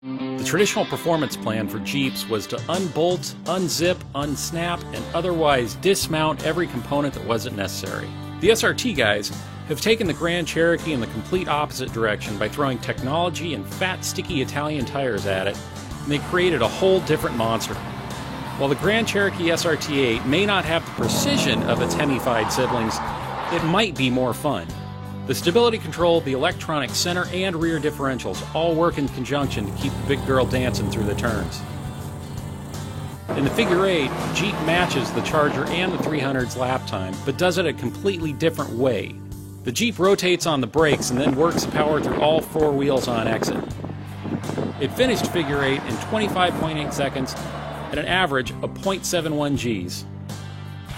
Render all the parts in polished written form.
The traditional performance plan for Jeeps was to unbolt, unzip, unsnap, and otherwise dismount every component that wasn't necessary. The SRT guys have taken the Grand Cherokee in the complete opposite direction by throwing technology and fat, sticky Italian tires at it, and they created a whole different monster. While the Grand Cherokee SRT8 may not have the precision of its Hemi-fied siblings, it might be more fun. The stability control, the electronic center and rear differentials all work in conjunction to keep the big girl dancing through the turns. In the Figure 8, Jeep matches the Charger and the 300's lap time, but does it a completely different way. The Jeep rotates on the brakes and then works the power through all four wheels on exit. It finished Figure 8 in 25.8 seconds at an average of 0.71 Gs.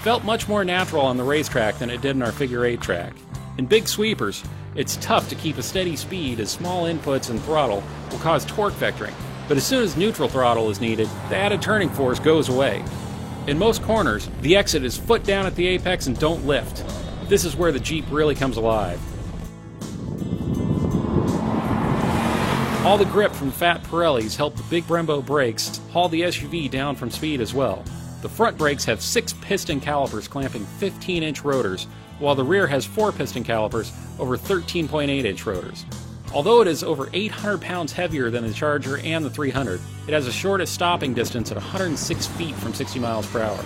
Felt much more natural on the racetrack than it did in our Figure 8 track. In big sweepers, it's tough to keep a steady speed as small inputs and throttle will cause torque vectoring, but as soon as neutral throttle is needed, the added turning force goes away. In most corners, the exit is foot down at the apex and don't lift. This is where the Jeep really comes alive. All the grip from fat Pirellis help the big Brembo brakes haul the SUV down from speed as well. The front brakes have 6 piston calipers clamping 15-inch rotors, while the rear has 4 piston calipers over 13.8-inch rotors. Although it is over 800 pounds heavier than the Charger and the 300, it has the shortest stopping distance at 106 feet from 60 miles per hour.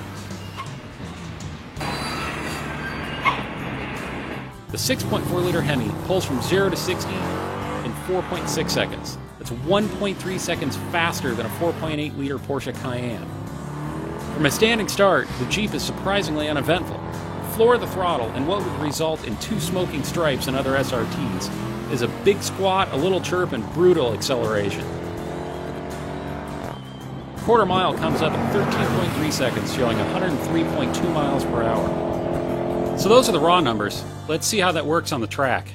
The 6.4-liter Hemi pulls from 0 to 60 in 4.6 seconds. That's 1.3 seconds faster than a 4.8-liter Porsche Cayenne. From a standing start, the Jeep is surprisingly uneventful. Floor the throttle, and what would result in 2 smoking stripes in other SRTs is a big squat, a little chirp, and brutal acceleration. Quarter mile comes up at 13.3 seconds, showing 103.2 miles per hour. So those are the raw numbers. Let's see how that works on the track.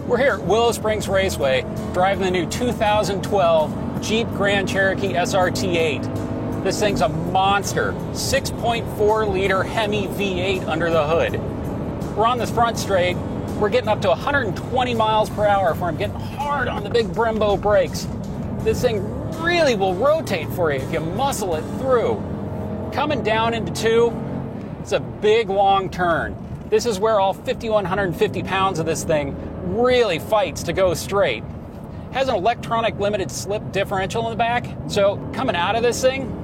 We're here at Willow Springs Raceway, driving the new 2012 Jeep Grand Cherokee SRT8. This thing's a monster, 6.4-liter Hemi V8 under the hood. We're on this front straight. We're getting up to 120 miles per hour where I'm getting hard on the big Brembo brakes. This thing really will rotate for you if you muscle it through. Coming down into 2, it's a big long turn. This is where all 5,150 pounds of this thing really fights to go straight. Has an electronic limited slip differential in the back, so coming out of this thing,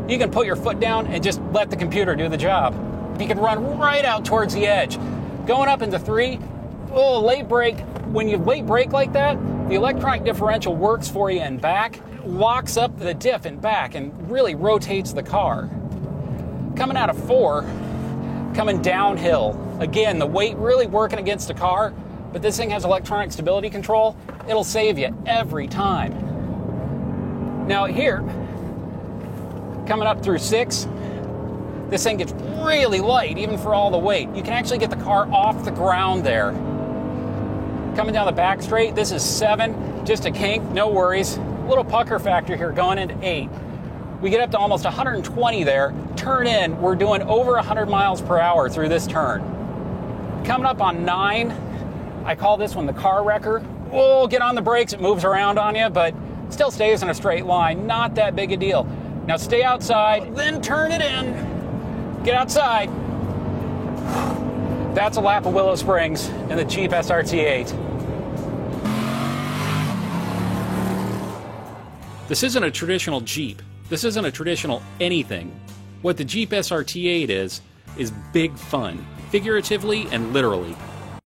you can put your foot down and just let the computer do the job. You can run right out towards the edge. Going up into 3, late brake. When you late brake like that, the electronic differential works for you in back, locks up the diff in back, and really rotates the car. Coming out of 4, coming downhill. Again, the weight really working against the car, but this thing has electronic stability control. It'll save you every time. Now here, coming up through 6, this thing gets really light, even for all the weight. You can actually get the car off the ground there. Coming down the back straight, this is 7, just a kink, no worries. Little pucker factor here going into 8. We get up to almost 120 there. Turn in, we're doing over 100 miles per hour through this turn. Coming up on 9, I call this one the car wrecker. Get on the brakes, it moves around on you, but still stays in a straight line. Not that big a deal. Now stay outside, then turn it in. Get outside. That's a lap of Willow Springs in the Jeep SRT8. This isn't a traditional Jeep. This isn't a traditional anything. What the Jeep SRT8 is big fun, figuratively and literally.